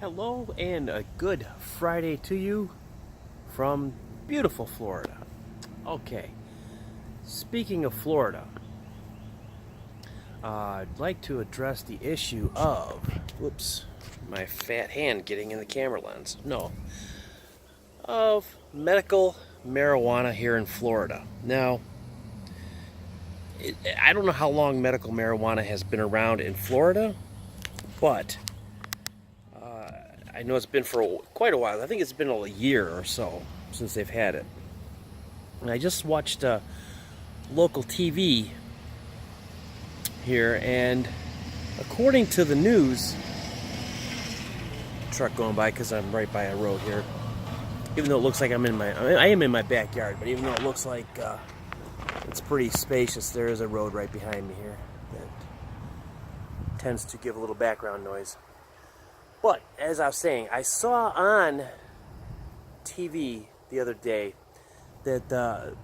Hello and a good Friday to you from beautiful Florida. Okay, speaking of Florida, I'd like to address the issue of, whoops, my fat hand getting in the camera lens. No, of medical marijuana here in Florida. Now, I don't know how long medical marijuana has been around in Florida, but I know it's been for quite a while. I think it's been a year or so since they've had it. And I just watched local TV here, and according to the news, truck going by because I'm right by a road here. Even though it looks like I am in my backyard, but even though it looks like it's pretty spacious, there is a road right behind me here that tends to give a little background noise. But, as I was saying, I saw on TV the other day that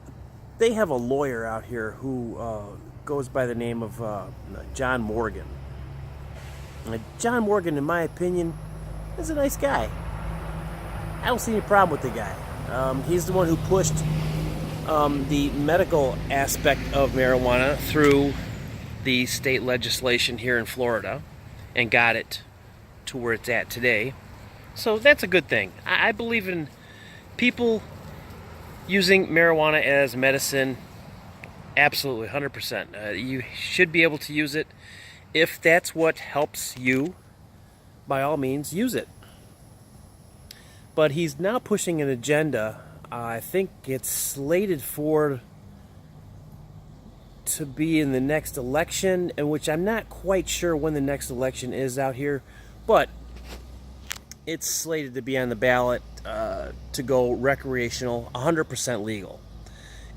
they have a lawyer out here who goes by the name of John Morgan. John Morgan, in my opinion, is a nice guy. I don't see any problem with the guy. He's the one who pushed the medical aspect of marijuana through the state legislation here in Florida and got it to where it's at today. So that's a good thing. I believe in people using marijuana as medicine. Absolutely, 100%. You should be able to use it. If that's what helps you, by all means, use it. But he's now pushing an agenda. I think it's slated to be in the next election, in which I'm not quite sure when the next election is out here. But it's slated to be on the ballot to go recreational, 100% legal.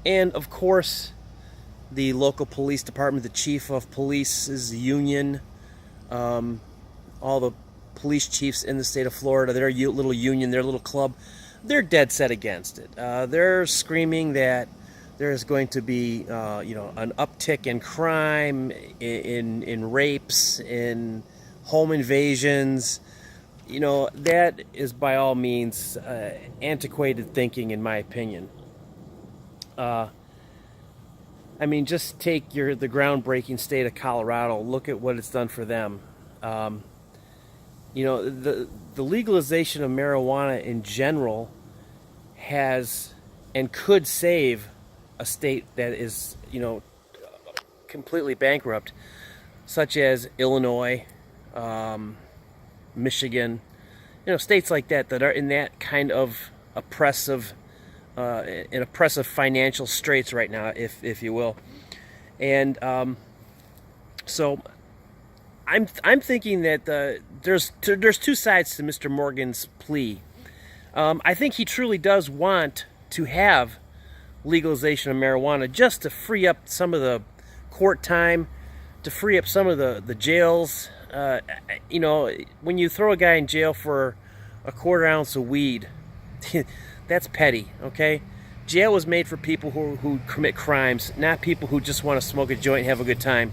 And, of course, the local police department, the chief of police's union, all the police chiefs in the state of Florida, their little union, their little club, they're dead set against it. They're screaming that there's going to be an uptick in crime, in rapes, in home invasions. That is by all means antiquated thinking, in my opinion. Just take the groundbreaking state of Colorado. Look at what it's done for them. The legalization of marijuana in general has and could save a state that is, completely bankrupt, such as Illinois, Michigan, states like that are in that kind of oppressive financial straits right now, if you will. And so I'm thinking that there's two sides to Mr. Morgan's plea. I think he truly does want to have legalization of marijuana just to free up some of the court time, to free up some of the jails. When you throw a guy in jail for a quarter ounce of weed, that's petty, okay? Jail was made for people who commit crimes, not people who just want to smoke a joint and have a good time.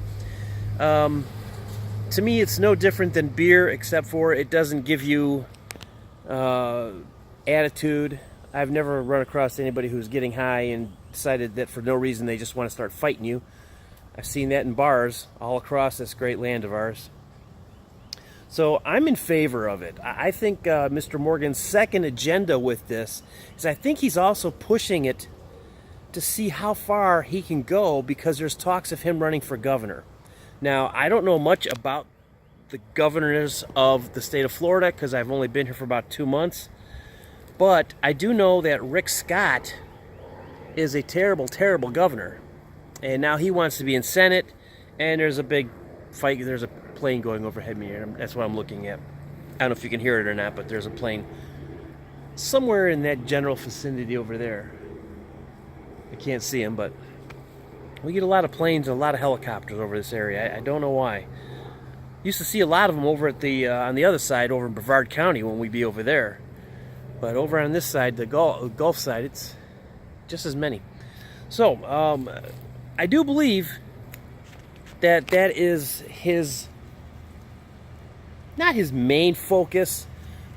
To me, it's no different than beer, except for it doesn't give you attitude. I've never run across anybody who's getting high and decided that for no reason they just want to start fighting you. I've seen that in bars all across this great land of ours. So I'm in favor of it. I think Mr. Morgan's second agenda with this is I think he's also pushing it to see how far he can go, because there's talks of him running for governor. Now, I don't know much about the governors of the state of Florida because I've only been here for about 2 months. But I do know that Rick Scott is a terrible, terrible governor. And now he wants to be in Senate, and there's a big fight. There's a plane going overhead me, and that's what I'm looking at. I don't know if you can hear it or not, but there's a plane somewhere in that general vicinity over there. I can't see him, but we get a lot of planes and a lot of helicopters over this area. I don't know why. Used to see a lot of them over at the on the other side, over in Brevard County, when we'd be over there. But over on this side, the Gulf side, it's just as many. So, I do believe that is his, not his main focus,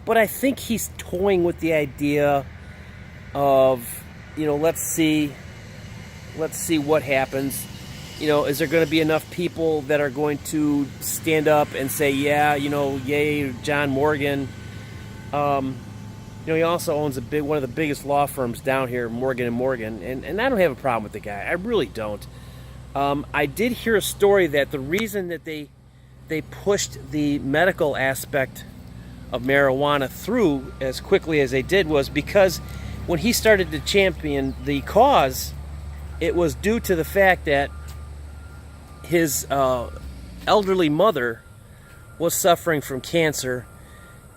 But I think he's toying with the idea of, let's see what happens. Is there going to be enough people that are going to stand up and say, yeah, yay, John Morgan. He also owns one of the biggest law firms down here, Morgan and Morgan, and I don't have a problem with the guy. I really don't. I did hear a story that the reason that they pushed the medical aspect of marijuana through as quickly as they did was because when he started to champion the cause, it was due to the fact that his elderly mother was suffering from cancer.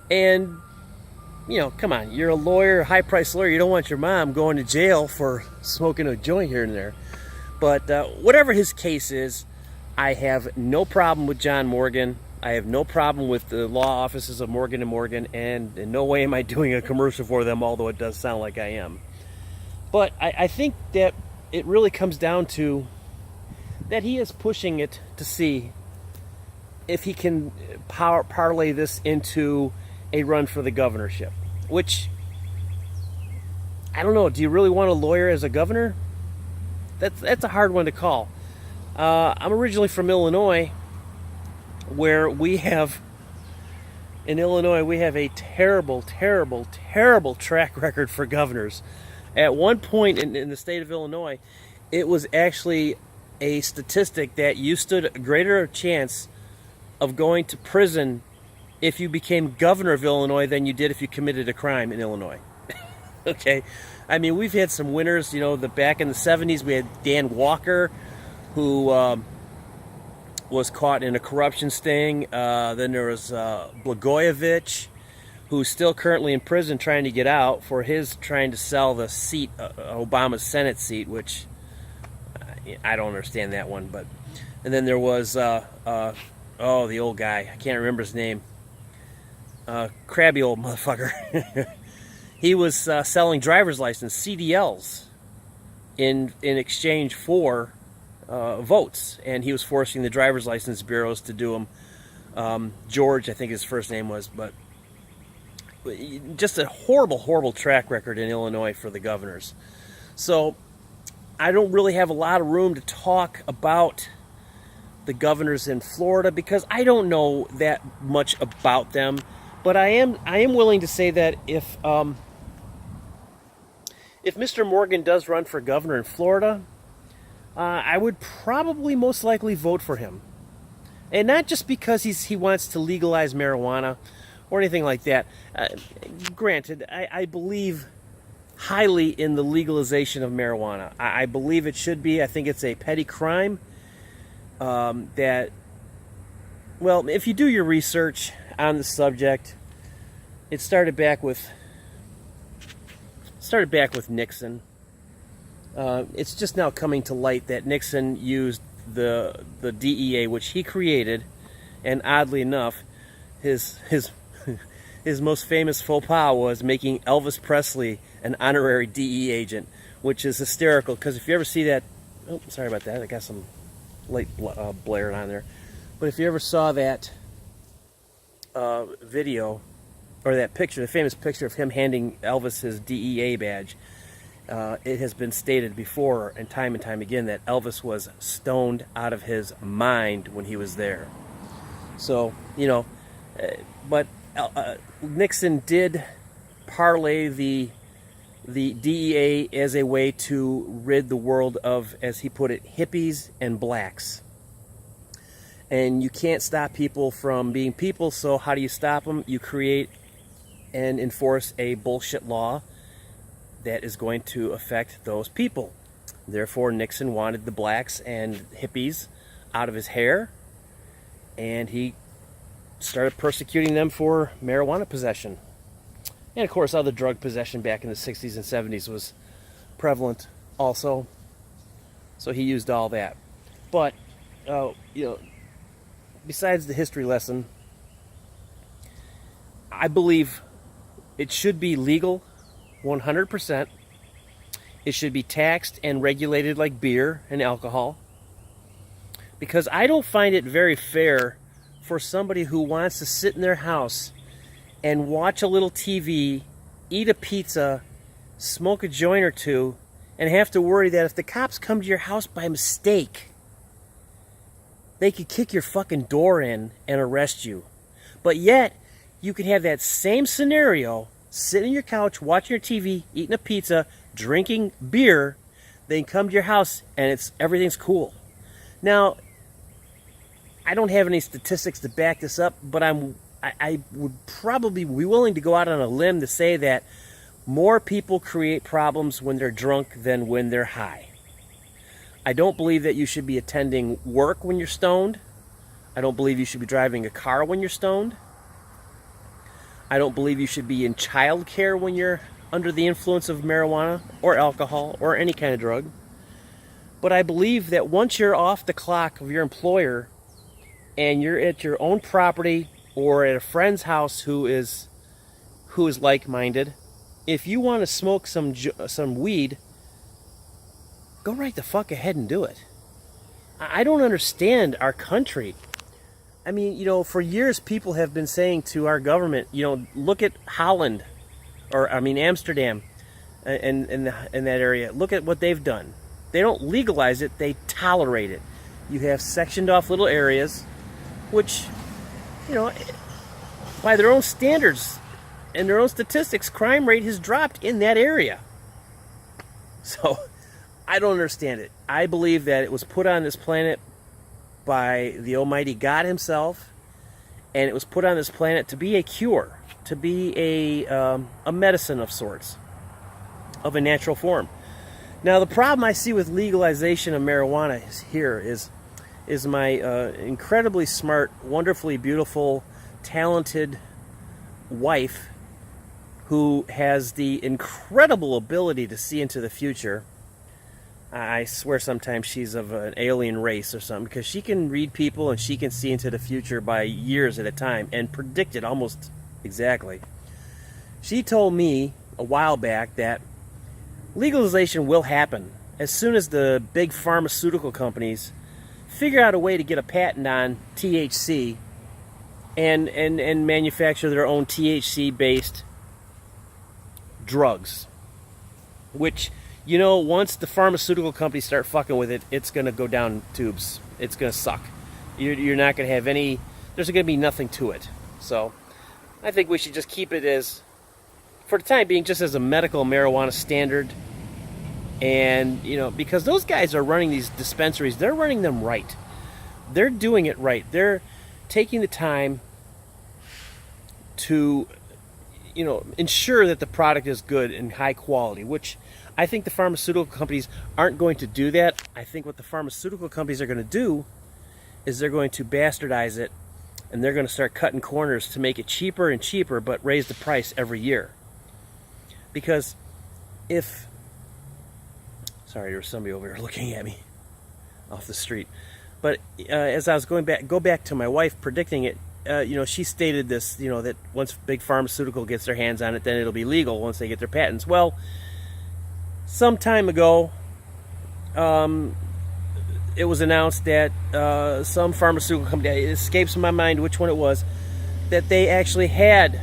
And, come on, you're a lawyer, a high-priced lawyer. You don't want your mom going to jail for smoking a joint here and there. But whatever his case is, I have no problem with John Morgan. I have no problem with the law offices of Morgan & Morgan, and in no way am I doing a commercial for them, although it does sound like I am. But I think that it really comes down to that he is pushing it to see if he can parlay this into a run for the governorship. Which, I don't know, do you really want a lawyer as a governor? That's a hard one to call. I'm originally from Illinois, where in Illinois we have a terrible, terrible, terrible track record for governors. At one point in the state of Illinois, it was actually a statistic that you stood a greater chance of going to prison if you became governor of Illinois than you did if you committed a crime in Illinois. Okay? I mean, we've had some winners, back in the 70s we had Dan Walker, who was caught in a corruption sting. Then there was Blagojevich, who's still currently in prison trying to get out for his trying to sell the seat, Obama's Senate seat, which I don't understand that one. And then there was, the old guy. I can't remember his name. Crabby old motherfucker. He was selling driver's license, CDLs, in exchange for votes, and he was forcing the driver's license bureaus to do them. George, I think his first name was, but just a horrible, horrible track record in Illinois for the governors. So I don't really have a lot of room to talk about the governors in Florida because I don't know that much about them. But I am willing to say that if Mr. Morgan does run for governor in Florida, I would probably most likely vote for him. And not just because he wants to legalize marijuana or anything like that. Granted, I believe highly in the legalization of marijuana. I believe it should be. I think it's a petty crime that, well, if you do your research on the subject, it started back with Nixon. It's just now coming to light that Nixon used the DEA, which he created, and oddly enough, his most famous faux pas was making Elvis Presley an honorary DEA agent, which is hysterical. Because if you ever see that, oh, sorry about that, I got some light blaring on there. But if you ever saw that video or that picture, the famous picture of him handing Elvis his DEA badge. It has been stated before and time again that Elvis was stoned out of his mind when he was there. So, but Nixon did parlay the DEA as a way to rid the world of, as he put it, hippies and blacks. And you can't stop people from being people, so how do you stop them? You create and enforce a bullshit law that is going to affect those people. Therefore, Nixon wanted the blacks and hippies out of his hair, and he started persecuting them for marijuana possession. And of course, other drug possession back in the 60s and 70s was prevalent also. So he used all that. But, besides the history lesson, I believe it should be legal 100%. It should be taxed and regulated like beer and alcohol. Because I don't find it very fair for somebody who wants to sit in their house and watch a little TV, eat a pizza, smoke a joint or two, and have to worry that if the cops come to your house by mistake, they could kick your fucking door in and arrest you. But yet, you could have that same scenario, sitting on your couch, watching your TV, eating a pizza, drinking beer, they come to your house and everything's cool. Now, I don't have any statistics to back this up, but I would probably be willing to go out on a limb to say that more people create problems when they're drunk than when they're high. I don't believe that you should be attending work when you're stoned. I don't believe you should be driving a car when you're stoned. I don't believe you should be in childcare when you're under the influence of marijuana or alcohol or any kind of drug. But I believe that once you're off the clock of your employer and you're at your own property or at a friend's house who is like-minded, if you want to smoke some weed, go right the fuck ahead and do it. I don't understand our country. I mean, for years people have been saying to our government, look at Holland, Amsterdam, and in that area. Look at what they've done. They don't legalize it; they tolerate it. You have sectioned off little areas, which, by their own standards and their own statistics, crime rate has dropped in that area. So, I don't understand it. I believe that it was put on this planet by the Almighty God Himself, and it was put on this planet to be a cure, to be a medicine of sorts, of a natural form. Now, the problem I see with legalization of marijuana is my incredibly smart, wonderfully beautiful, talented wife, who has the incredible ability to see into the future. I swear sometimes she's of an alien race or something, because she can read people and she can see into the future by years at a time and predict it almost exactly. She told me a while back that legalization will happen as soon as the big pharmaceutical companies figure out a way to get a patent on THC and manufacture their own THC-based drugs, which, once the pharmaceutical companies start fucking with it, it's going to go down tubes. It's going to suck. You're not going to have any, there's going to be nothing to it. So I think we should just keep it as, for the time being, just as a medical marijuana standard. And, because those guys are running these dispensaries, they're running them right. They're doing it right. They're taking the time to, ensure that the product is good and high quality, which I think the pharmaceutical companies aren't going to do that. I think what the pharmaceutical companies are going to do is they're going to bastardize it, and they're going to start cutting corners to make it cheaper and cheaper, but raise the price every year. Because sorry, there was somebody over here looking at me off the street. But as I was go back to my wife predicting it, she stated this, that once big pharmaceutical gets their hands on it, then it'll be legal once they get their patents. Well, some time ago, it was announced that some pharmaceutical company, it escapes my mind which one it was, that they actually had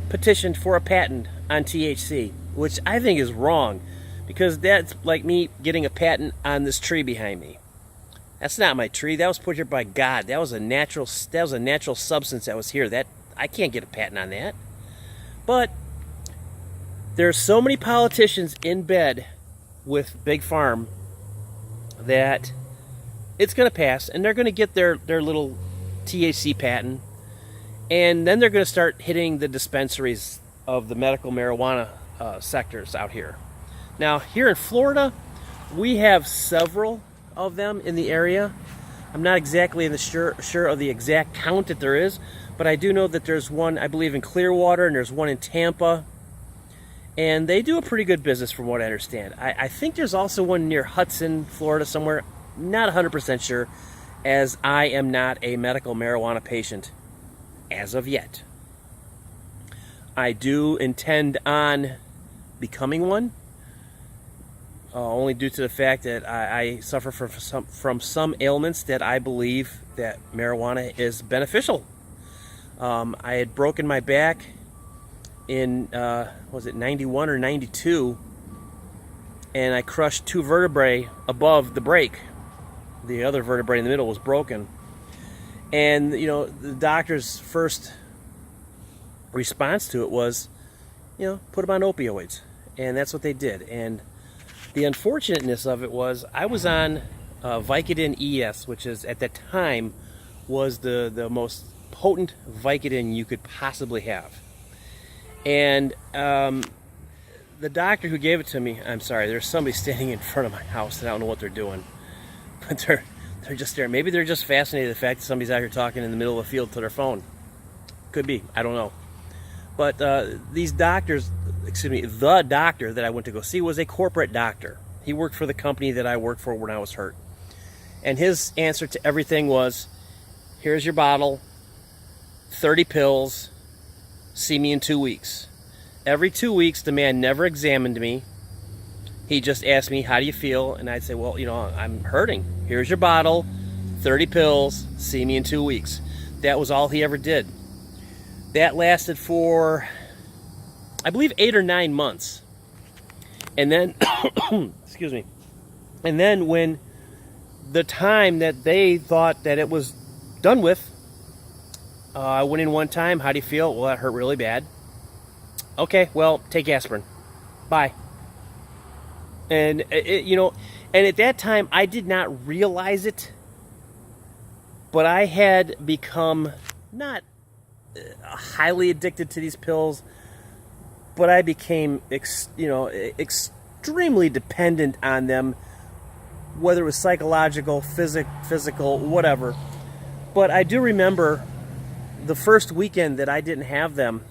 petitioned for a patent on THC, which I think is wrong, because that's like me getting a patent on this tree behind me. That's not my tree. That was put here by God. That was a natural substance that was here. That I can't get a patent on that. But there's so many politicians in bed with Big Farm that it's going to pass, and they're going to get their little THC patent, and then they're going to start hitting the dispensaries of the medical marijuana sectors out here. Now, here in Florida, we have several of them in the area. I'm not exactly sure of the exact count that there is, but I do know that there's one, I believe, in Clearwater, and there's one in Tampa, and they do a pretty good business from what I understand. I think there's also one near Hudson, Florida somewhere. Not 100% sure, as I am not a medical marijuana patient as of yet. I do intend on becoming one, only due to the fact that I suffer from some ailments that I believe that marijuana is beneficial. I had broken my back in, was it 91 or 92, and I crushed 2 vertebrae above the break. The other vertebrae in the middle was broken. And, you know, the doctor's first response to it was, you know, put them on opioids. And that's what they did. And the unfortunateness of it was I was on Vicodin ES, which is, at that time, was the most potent Vicodin you could possibly have. And the doctor who gave it to me, I'm sorry, there's somebody standing in front of my house and I don't know what they're doing. But they're just there. Maybe they're just fascinated with the fact that somebody's out here talking in the middle of the field to their phone. Could be, I don't know. But these doctors, excuse me, the doctor that I went to go see was a corporate doctor. He worked for the company that I worked for when I was hurt. And his answer to everything was, here's your bottle, 30 pills, see me in 2 weeks. Every 2 weeks, the man never examined me. He just asked me, how do you feel? And I'd say, well, you know, I'm hurting. Here's your bottle, 30 pills, see me in 2 weeks. That was all he ever did. That lasted for, I believe, 8 or 9 months. And then, excuse me, and then when the time that they thought that it was done with, I went in one time, how do you feel? Well, that hurt really bad. Okay, well, take aspirin. Bye. And, you know, and at that time, I did not realize it, but I had become not highly addicted to these pills, but I became, extremely dependent on them, whether it was psychological, physical, whatever. But I do remember the first weekend that I didn't have them,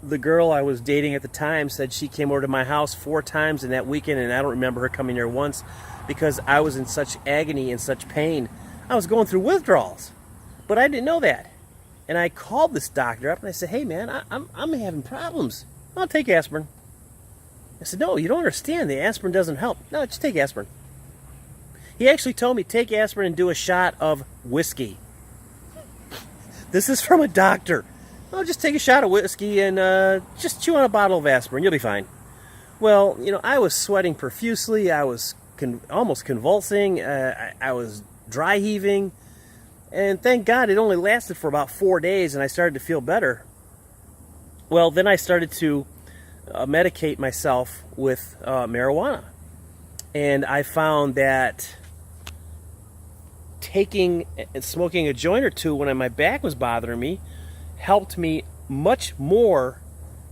the girl I was dating at the time said she came over to my house 4 times in that weekend, and I don't remember her coming there once because I was in such agony and such pain. I was going through withdrawals, but I didn't know that. And I called this doctor up and I said, hey man, I'm having problems. I'll take aspirin. I said, no, you don't understand. The aspirin doesn't help. No, just take aspirin. He actually told me, take aspirin and do a shot of whiskey. This is from a doctor. Oh, just take a shot of whiskey and just chew on a bottle of aspirin. You'll be fine. Well, you know, I was sweating profusely. I was almost convulsing. I was dry heaving. And thank God it only lasted for about 4 days and I started to feel better. Well, then I started to medicate myself with marijuana. And I found that taking and smoking a joint or two when my back was bothering me helped me much more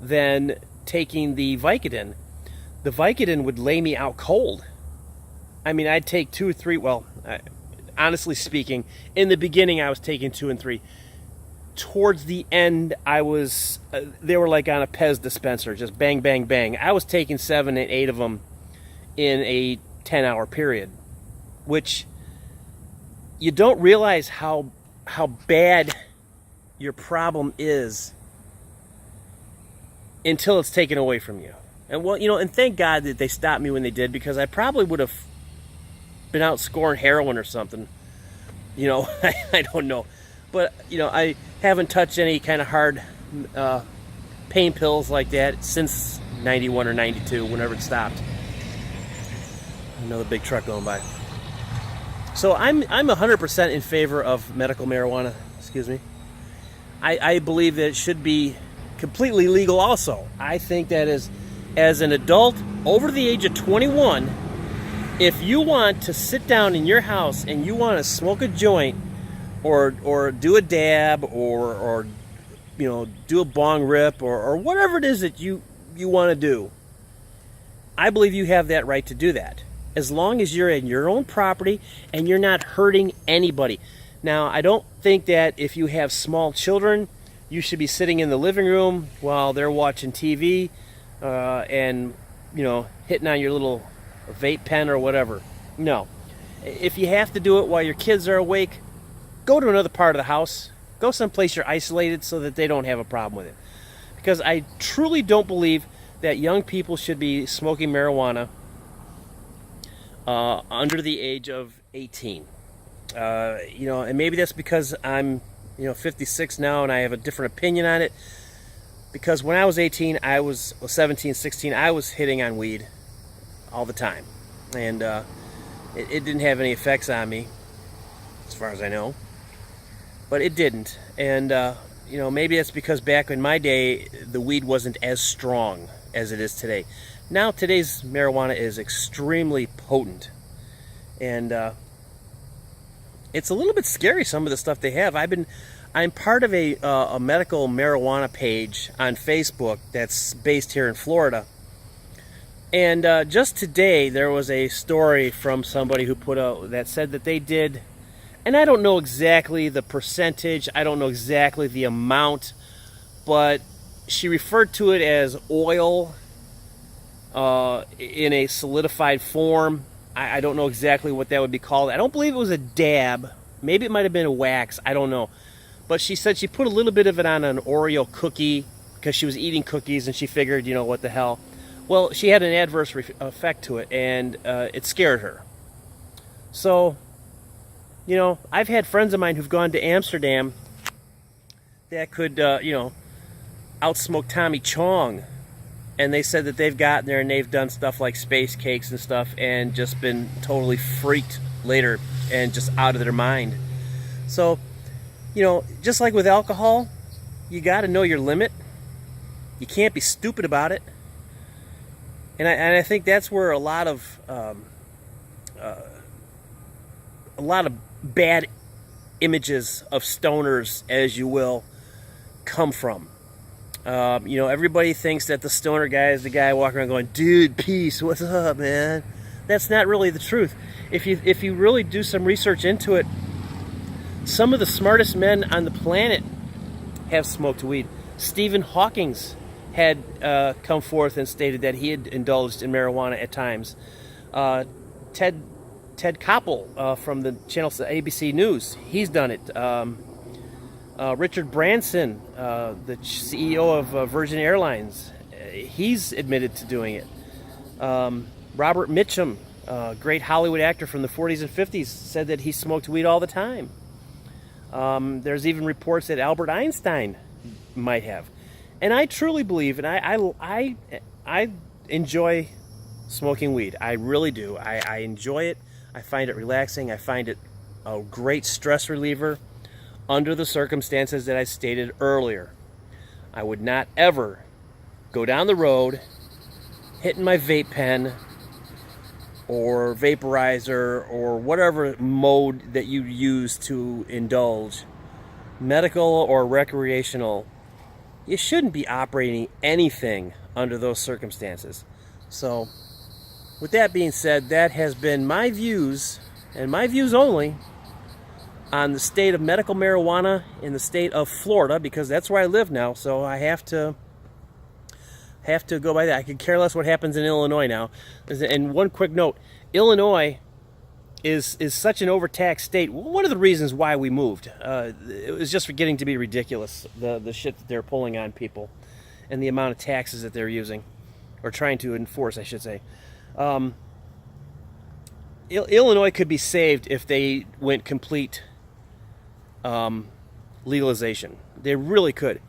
than taking the Vicodin. The Vicodin would lay me out cold. I mean, I'd take 2 or 3, honestly speaking, in the beginning I was taking 2 and 3. Towards the end, I was, they were like on a Pez dispenser, just bang, bang, bang. I was taking 7 and 8 of them in a 10-hour period, which you don't realize how bad your problem is until it's taken away from you. And well, you know, and thank God that they stopped me when they did, because I probably would have been out scoring heroin or something. You know, I don't know. But, you know, I haven't touched any kind of hard pain pills like that since 91 or 92, whenever it stopped. Another big truck going by. So I'm 100% in favor of medical marijuana. Excuse me. I believe that it should be completely legal also. I think that as an adult over the age of 21, if you want to sit down in your house and you want to smoke a joint or do a dab or you know, do a bong rip or whatever it is that you want to do, I believe you have that right to do that, as long as you're in your own property and you're not hurting anybody. Now, I don't think that if you have small children, you should be sitting in the living room while they're watching TV and, you know, hitting on your little vape pen or whatever. No. If you have to do it while your kids are awake, go to another part of the house. Go someplace you're isolated so that they don't have a problem with it. Because I truly don't believe that young people should be smoking marijuana under the age of 18. You know, and maybe that's because I'm 56 now, and I have a different opinion on it. Because when I was 18, I was 17, 16, I was hitting on weed all the time. And it didn't have any effects on me, as far as I know. But it didn't. And, maybe that's because back in my day, the weed wasn't as strong as it is today. Now, today's marijuana is extremely potent. And it's a little bit scary, some of the stuff they have. I'm part of a medical marijuana page on Facebook that's based here in Florida. And just today, there was a story from somebody who put out that said that they did, and I don't know exactly the percentage, I don't know exactly the amount, but she referred to it as oil in a solidified form. I don't know exactly what that would be called. I don't believe it was a dab. Maybe it might have been a wax. I don't know. But she said she put a little bit of it on an Oreo cookie because she was eating cookies and she figured, what the hell. Well, she had an adverse effect to it, and it scared her. So, I've had friends of mine who've gone to Amsterdam that could, outsmoke Tommy Chong. And they said that they've gotten there and they've done stuff like space cakes and stuff and just been totally freaked later and just out of their mind. So, just like with alcohol, you got to know your limit. You can't be stupid about it. And I think that's where a lot of bad images of stoners, as you will, come from. Everybody thinks that the stoner guy is the guy walking around going, "Dude, peace, what's up, man?" That's not really the truth. If you really do some research into it, some of the smartest men on the planet have smoked weed. Stephen Hawking's had come forth and stated that he had indulged in marijuana at times. Ted Koppel from the channel ABC News, he's done it. Richard Branson, the CEO of Virgin Airlines, he's admitted to doing it. Robert Mitchum, great Hollywood actor from the 40s and 50s, said that he smoked weed all the time. There's even reports that Albert Einstein might have. And I truly believe, and I enjoy smoking weed. I really do. I enjoy it. I find it relaxing. I find it a great stress reliever. Under the circumstances that I stated earlier, I would not ever go down the road hitting my vape pen or vaporizer or whatever mode that you use to indulge, medical or recreational. You shouldn't be operating anything under those circumstances. So, with that being said, that has been my views, and my views only, on the state of medical marijuana in the state of Florida, because that's where I live now, so I have to go by that. I could care less what happens in Illinois now. And one quick note, Illinois is such an overtaxed state. One of the reasons why we moved, it was just getting to be ridiculous, the shit that they're pulling on people and the amount of taxes that they're using, or trying to enforce, I should say. Illinois could be saved if they went complete legalization. They really could.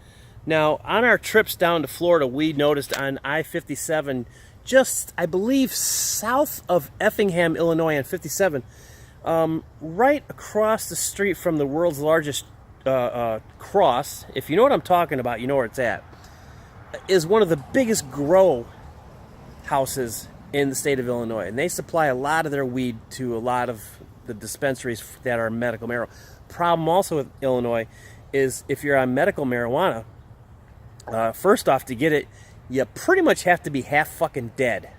Now, on our trips down to Florida, we noticed on I-57, just, I believe, south of Effingham, Illinois on 57, right across the street from the world's largest cross, if you know what I'm talking about, you know where it's at, is one of the biggest grow houses in the state of Illinois. And they supply a lot of their weed to a lot of the dispensaries that are medical marijuana. Problem also with Illinois is if you're on medical marijuana, first off, to get it, you pretty much have to be half fucking dead,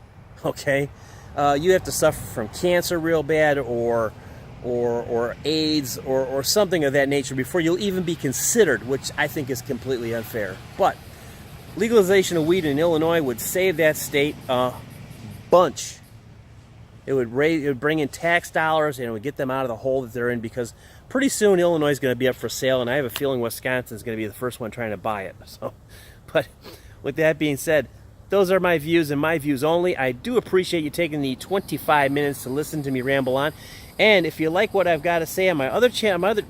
okay? You have to suffer from cancer real bad or AIDS or something of that nature before you'll even be considered, which I think is completely unfair. But legalization of weed in Illinois would save that state a bunch. It would bring in tax dollars, and it would get them out of the hole that they're in, because pretty soon Illinois is going to be up for sale, and I have a feeling Wisconsin is going to be the first one trying to buy it. So, but with that being said, those are my views and my views only. I do appreciate you taking the 25 minutes to listen to me ramble on. And if you like what I've got to say on my other channel, my other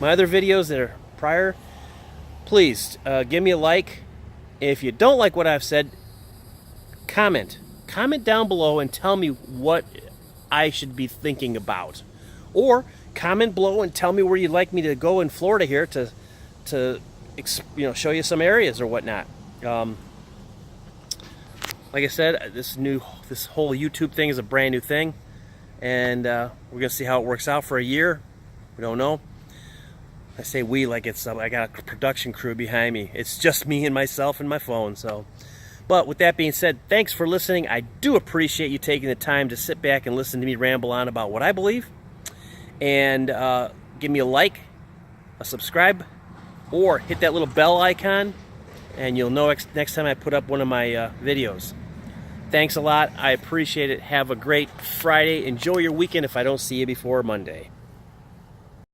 videos that are prior, please give me a like. If you don't like what I've said, comment down below and tell me what I should be thinking about, or comment below and tell me where you'd like me to go in Florida here to show you some areas or whatnot. Like I said, this whole YouTube thing is a brand new thing, and we're gonna see how it works out for a year. We don't know. I say we like it's I got a production crew behind me. It's just me and myself and my phone. So, but with that being said, thanks for listening. I do appreciate you taking the time to sit back and listen to me ramble on about what I believe. And give me a like, a subscribe, or hit that little bell icon, and you'll know next time I put up one of my videos. Thanks a lot. I appreciate it. Have a great Friday. Enjoy your weekend if I don't see you before Monday.